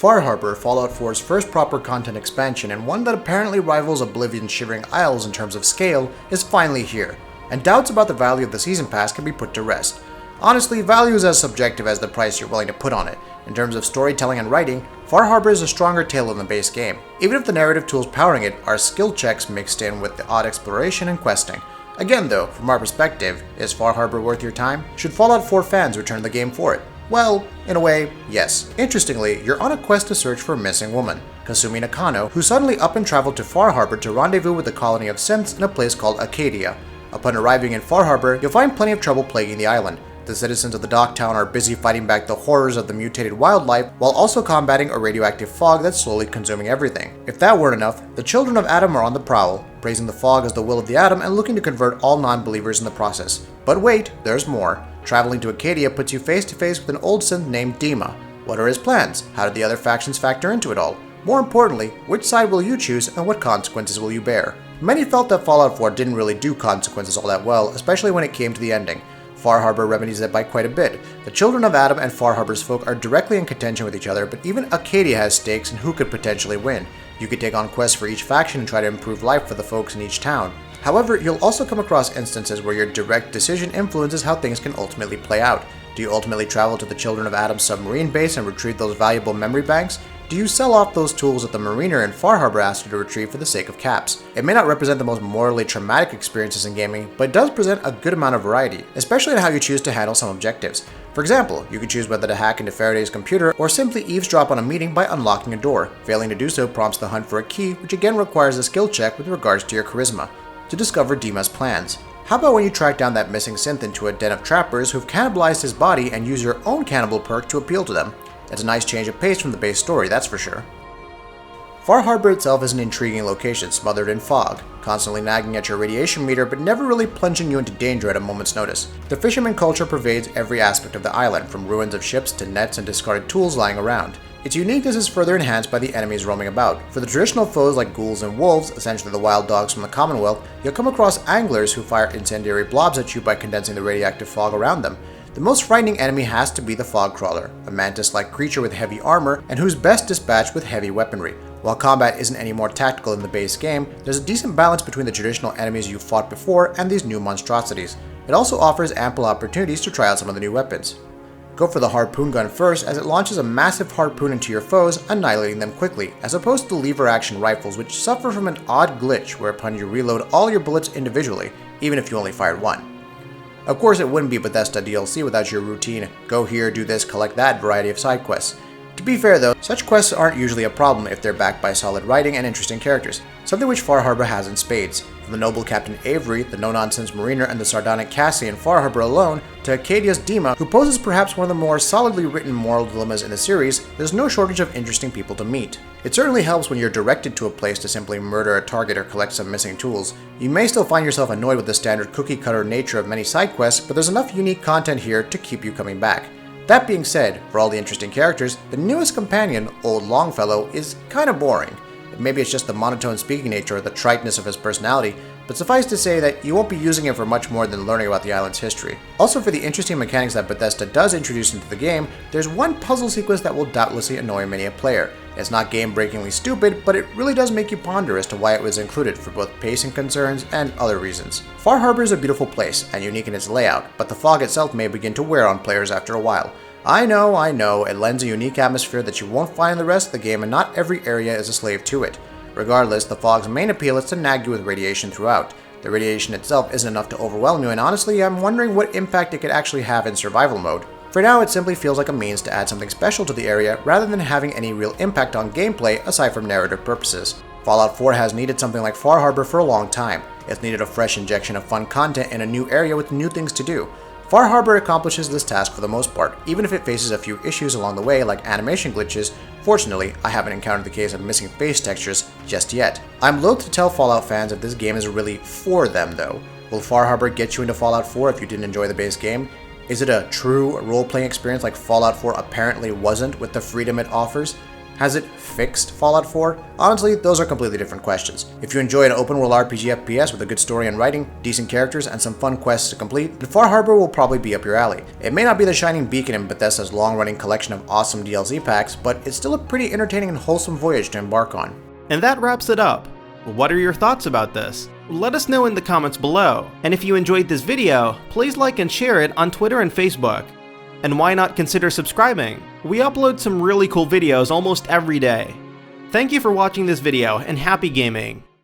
Far Harbour, Fallout 4's first proper content expansion and one that apparently rivals Oblivion's Shivering Isles in terms of scale, is finally here, and doubts about the value of the Season Pass can be put to rest. Honestly, value is as subjective as the price you're willing to put on it. In terms of storytelling and writing, Far Harbour is a stronger tale than the base game, even if the narrative tools powering it are skill checks mixed in with the odd exploration and questing. Again though, from our perspective, is Far Harbour worth your time? Should Fallout 4 fans return the game for it? Well, in a way, yes. Interestingly, you're on a quest to search for a missing woman, Kasumi Nakano, who suddenly up and traveled to Far Harbour to rendezvous with a colony of synths in a place called Acadia. Upon arriving in Far Harbour, you'll find plenty of trouble plaguing the island. The citizens of the dock town are busy fighting back the horrors of the mutated wildlife while also combating a radioactive fog that's slowly consuming everything. If that weren't enough, the children of Adam are on the prowl, praising the fog as the will of the atom and looking to convert all non-believers in the process. But wait, there's more. Traveling to Acadia puts you face to face with an old synth named Dima. What are his plans? How did the other factions factor into it all? More importantly, which side will you choose and what consequences will you bear? Many felt that Fallout 4 didn't really do consequences all that well, especially when it came to the ending. Far Harbour remedies that by quite a bit. The children of Adam and Far Harbour's folk are directly in contention with each other, but even Acadia has stakes in who could potentially win. You could take on quests for each faction and try to improve life for the folks in each town. However, you'll also come across instances where your direct decision influences how things can ultimately play out. Do you ultimately travel to the Children of Adam's submarine base and retrieve those valuable memory banks? Do you sell off those tools that the mariner in Far Harbour asked you to retrieve for the sake of caps? It may not represent the most morally traumatic experiences in gaming, but it does present a good amount of variety, especially in how you choose to handle some objectives. For example, you could choose whether to hack into Faraday's computer or simply eavesdrop on a meeting by unlocking a door. Failing to do so prompts the hunt for a key, which again requires a skill check with regards to your charisma, to discover Dima's plans. How about when you track down that missing synth into a den of trappers who've cannibalized his body and use your own cannibal perk to appeal to them? It's a nice change of pace from the base story, that's for sure. Far Harbour itself is an intriguing location smothered in fog, constantly nagging at your radiation meter but never really plunging you into danger at a moment's notice. The fisherman culture pervades every aspect of the island, from ruins of ships to nets and discarded tools lying around. Its uniqueness is further enhanced by the enemies roaming about. For the traditional foes like ghouls and wolves, essentially the wild dogs from the Commonwealth, you'll come across anglers who fire incendiary blobs at you by condensing the radioactive fog around them. The most frightening enemy has to be the fog crawler, a mantis-like creature with heavy armor and who's best dispatched with heavy weaponry. While combat isn't any more tactical in the base game, there's a decent balance between the traditional enemies you've fought before and these new monstrosities. It also offers ample opportunities to try out some of the new weapons. Go for the harpoon gun first, as it launches a massive harpoon into your foes, annihilating them quickly, as opposed to the lever action rifles, which suffer from an odd glitch whereupon you reload all your bullets individually, even if you only fired one. Of course, it wouldn't be Bethesda DLC without your routine go here, do this, collect that variety of side quests. To be fair though, such quests aren't usually a problem if they're backed by solid writing and interesting characters, something which Far Harbour has in spades. From the noble Captain Avery, the no-nonsense mariner, and the sardonic Cassie in Far Harbour alone, to Acadia's Dima, who poses perhaps one of the more solidly written moral dilemmas in the series, there's no shortage of interesting people to meet. It certainly helps when you're directed to a place to simply murder a target or collect some missing tools. You may still find yourself annoyed with the standard cookie-cutter nature of many side quests, but there's enough unique content here to keep you coming back. That being said, for all the interesting characters, the newest companion, Old Longfellow, is kinda boring. Maybe it's just the monotone speaking nature or the triteness of his personality, but suffice to say that you won't be using it for much more than learning about the island's history. Also, for the interesting mechanics that Bethesda does introduce into the game, there's one puzzle sequence that will doubtlessly annoy many a player. It's not game-breakingly stupid, but it really does make you ponder as to why it was included for both pacing concerns and other reasons. Far Harbour is a beautiful place and unique in its layout, but the fog itself may begin to wear on players after a while. I know, it lends a unique atmosphere that you won't find in the rest of the game, and not every area is a slave to it. Regardless, the fog's main appeal is to nag you with radiation throughout. The radiation itself isn't enough to overwhelm you, and honestly, I'm wondering what impact it could actually have in survival mode. For now, it simply feels like a means to add something special to the area, rather than having any real impact on gameplay aside from narrative purposes. Fallout 4 has needed something like Far Harbour for a long time. It's needed a fresh injection of fun content in a new area with new things to do. Far Harbour accomplishes this task for the most part, even if it faces a few issues along the way like animation glitches. Fortunately, I haven't encountered the case of missing face textures just yet. I'm loath to tell Fallout fans that this game is really for them though. Will Far Harbour get you into Fallout 4 if you didn't enjoy the base game? Is it a true role-playing experience like Fallout 4 apparently wasn't with the freedom it offers? Has it fixed Fallout 4? Honestly, those are completely different questions. If you enjoy an open world RPG FPS with a good story and writing, decent characters, and some fun quests to complete, then Far Harbor will probably be up your alley. It may not be the shining beacon in Bethesda's long-running collection of awesome DLC packs, but it's still a pretty entertaining and wholesome voyage to embark on. And that wraps it up. What are your thoughts about this? Let us know in the comments below. And if you enjoyed this video, please like and share it on Twitter and Facebook. And why not consider subscribing? We upload some really cool videos almost every day. Thank you for watching this video, and happy gaming!